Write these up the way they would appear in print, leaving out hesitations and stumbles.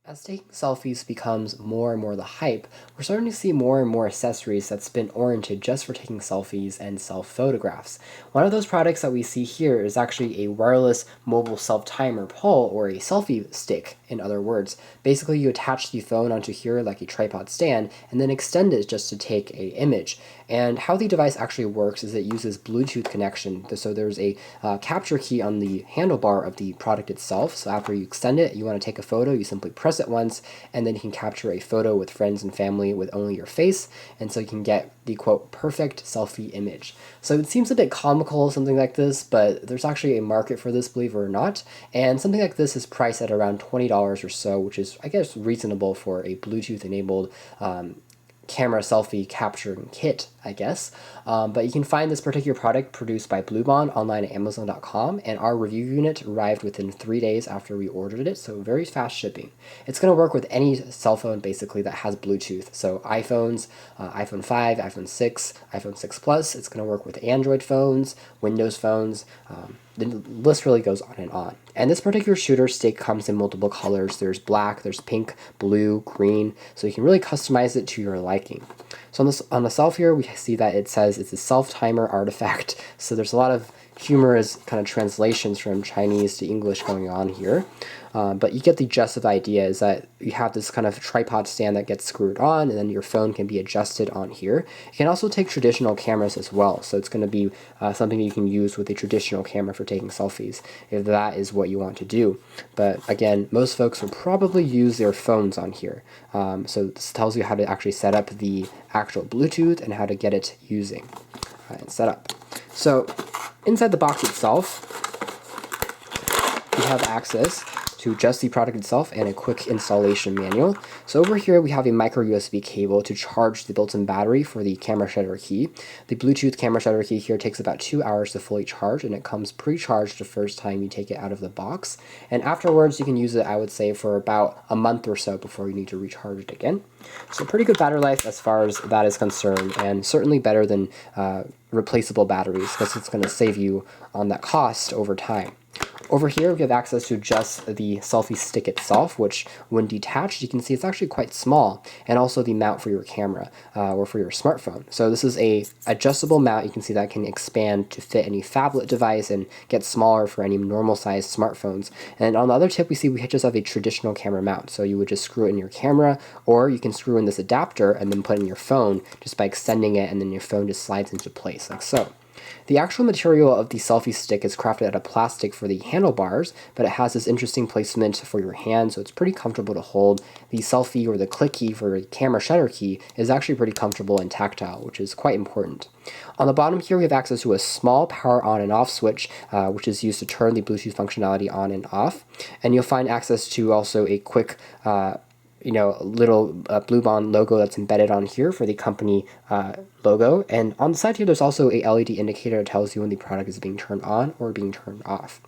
As taking selfies becomes more and more the hype, we're starting to see more and more accessories that's been oriented just for taking selfies and self photographs. One of those products that we see here is actually a wireless mobile self timer pole, or a selfie stick, in other words. Basically, you attach the phone onto here like a tripod stand and then extend it just to take a image. And how the device actually works is it uses Bluetooth connection. So there's a capture key on the handlebar of the product itself. So after you extend it, you want to take a photo, you simply press it once, and then you can capture a photo with friends and family with only your face. And so you can get the quote perfect selfie image. So it seems a bit comical, something like this, but there's actually a market for this, believe it or not. And something like this is priced at around $20 or so, which is, I guess, reasonable for a Bluetooth enabled camera selfie capturing kit, I guess. But you can find this particular product produced by Bluboon online at Amazon.com, and our review unit arrived within 3 days after we ordered it, so very fast shipping. It's going to work with any cell phone basically that has Bluetooth. So iPhones, iPhone 5, iPhone 6, iPhone 6 Plus. It's going to work with Android phones, Windows phones. The list really goes on and on. And this particular shooter stick comes in multiple colors. There's black, there's pink, blue, green, so you can really customize it to your liking. So on the self here, we see that it says it's a self-timer artifact. So there's a lot of humorous kind of translations from Chinese to English going on here. But you get the gist of the idea is that you have this kind of tripod stand that gets screwed on, and then your phone can be adjusted on here. You can also take traditional cameras as well, so it's going to be something you can use with a traditional camera for taking selfies, if that is what you want to do. But again, most folks will probably use their phones on here. So this tells you how to actually set up the actual Bluetooth and how to get it using and set up. So inside the box itself, you have access to just the product itself and a quick installation manual. So over here we have a micro USB cable to charge the built-in battery for the camera shutter key. The Bluetooth camera shutter key here takes about 2 hours to fully charge, and it comes pre-charged the first time you take it out of the box. And afterwards you can use it, I would say, for about a month or so before you need to recharge it again. So pretty good battery life as far as that is concerned, and certainly better than replaceable batteries, because it's going to save you on that cost over time. Over here we have access to just the selfie stick itself, which when detached you can see it's actually quite small, and also the mount for your camera or for your smartphone. So this is a adjustable mount. You can see that can expand to fit any phablet device and get smaller for any normal sized smartphones. And on the other tip we see we just have a traditional camera mount, so you would just screw it in your camera, or you can screw in this adapter and then put it in your phone just by extending it, and then your phone just slides into place like so. The actual material of the selfie stick is crafted out of plastic for the handlebars, but it has this interesting placement for your hand, so it's pretty comfortable to hold. The selfie, or the click key for the camera shutter key, is actually pretty comfortable and tactile, which is quite important. On the bottom here we have access to a small power on and off switch, which is used to turn the Bluetooth functionality on and off. And you'll find access to also a quick little Bluboon logo that's embedded on here for the company logo. And on the side here, there's also a LED indicator that tells you when the product is being turned on or being turned off.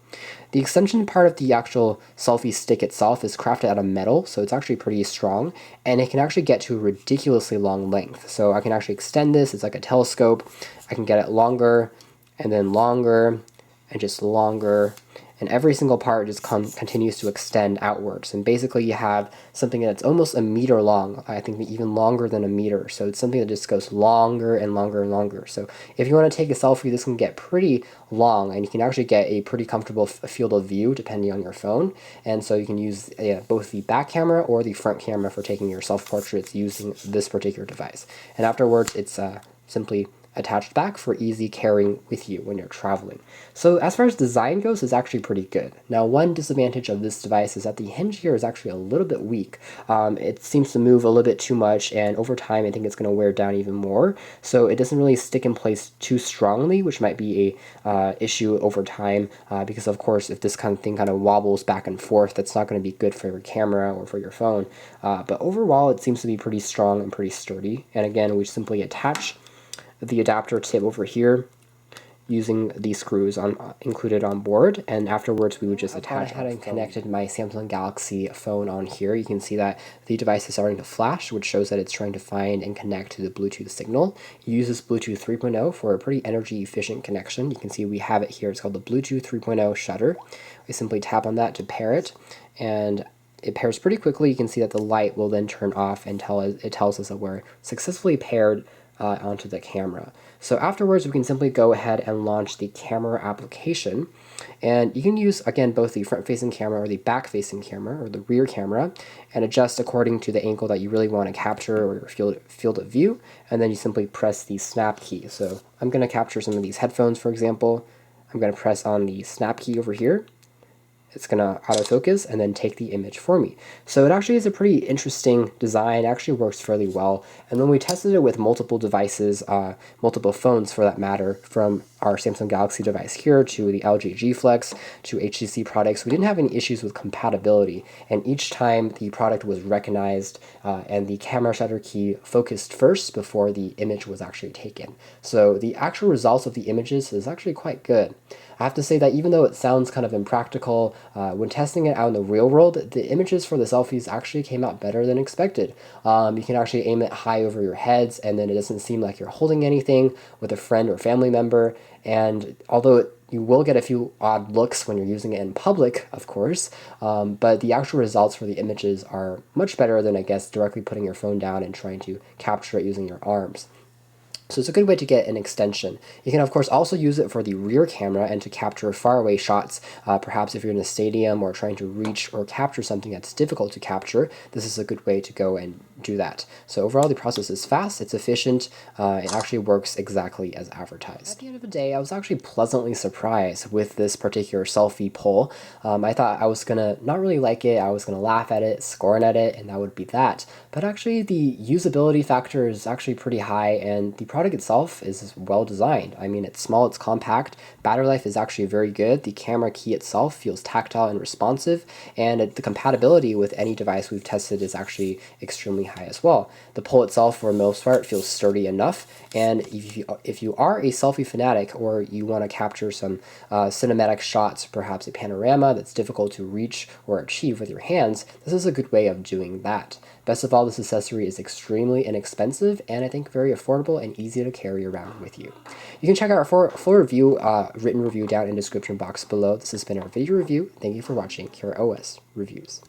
The extension part of the actual selfie stick itself is crafted out of metal, so it's actually pretty strong, and it can actually get to a ridiculously long length. So I can actually extend this. It's like a telescope. I can get it longer, and then longer, and just longer, and every single part just continues to extend outwards. And basically you have something that's almost a meter long, I think even longer than a meter. So it's something that just goes longer and longer and longer. So if you want to take a selfie, this can get pretty long, and you can actually get a pretty comfortable field of view depending on your phone. And so you can use both the back camera or the front camera for taking your self-portraits using this particular device. And afterwards it's simply attached back for easy carrying with you when you're traveling. So as far as design goes, it's actually pretty good. Now, one disadvantage of this device is that the hinge here is actually a little bit weak. It seems to move a little bit too much, and over time I think it's going to wear down even more. So it doesn't really stick in place too strongly, which might be a issue over time, because of course if this kind of thing kind of wobbles back and forth, that's not going to be good for your camera or for your phone. But overall it seems to be pretty strong and pretty sturdy. And again, we simply attach the adapter tip over here using the screws included on board, and afterwards we would just attach. I had connected my Samsung Galaxy phone on here. You can see that the device is starting to flash, which shows that it's trying to find and connect to the Bluetooth signal. It uses Bluetooth 3.0 for a pretty energy efficient connection. You can see we have it here. It's called the Bluetooth 3.0 shutter. We simply tap on that to pair it, and it pairs pretty quickly. You can see that the light will then turn off and it tells us that we're successfully paired onto the camera. So afterwards, we can simply go ahead and launch the camera application. And you can use, again, both the front-facing camera or the back-facing camera or the rear camera and adjust according to the angle that you really want to capture or your field of view. And then you simply press the snap key. So I'm going to capture some of these headphones, for example. I'm going to press on the snap key over here. It's going to autofocus and then take the image for me. So it actually is a pretty interesting design. It actually works fairly well. And when we tested it with multiple devices, multiple phones for that matter, from our Samsung Galaxy device here to the LG G Flex to HTC products, we didn't have any issues with compatibility. And each time the product was recognized and the camera shutter key focused first before the image was actually taken. So the actual results of the images is actually quite good. I have to say that even though it sounds kind of impractical, when testing it out in the real world, the images for the selfies actually came out better than expected. You can actually aim it high over your heads, and then it doesn't seem like you're holding anything with a friend or family member. And although you will get a few odd looks when you're using it in public, of course, but the actual results for the images are much better than, I guess, directly putting your phone down and trying to capture it using your arms. So it's a good way to get an extension. You can, of course, also use it for the rear camera and to capture faraway shots. Perhaps if you're in a stadium or trying to reach or capture something that's difficult to capture, this is a good way to go and do that. So overall, the process is fast, it's efficient, it actually works exactly as advertised. At the end of the day, I was actually pleasantly surprised with this particular selfie poll. I thought I was gonna not really like it, I was gonna laugh at it, scorn at it, and that would be that. But actually, the usability factor is actually pretty high, and the product itself is well designed. I mean, it's small, it's compact, battery life is actually very good, the camera key itself feels tactile and responsive, and the compatibility with any device we've tested is actually extremely high as well. The pole itself, for the most part, feels sturdy enough, and if you are a selfie fanatic or you want to capture some cinematic shots, perhaps a panorama that's difficult to reach or achieve with your hands, this is a good way of doing that. Best of all, this accessory is extremely inexpensive and I think very affordable and easy to carry around with you. You can check out our full review, written review down in the description box below. This has been our video review. Thank you for watching Cure OS Reviews.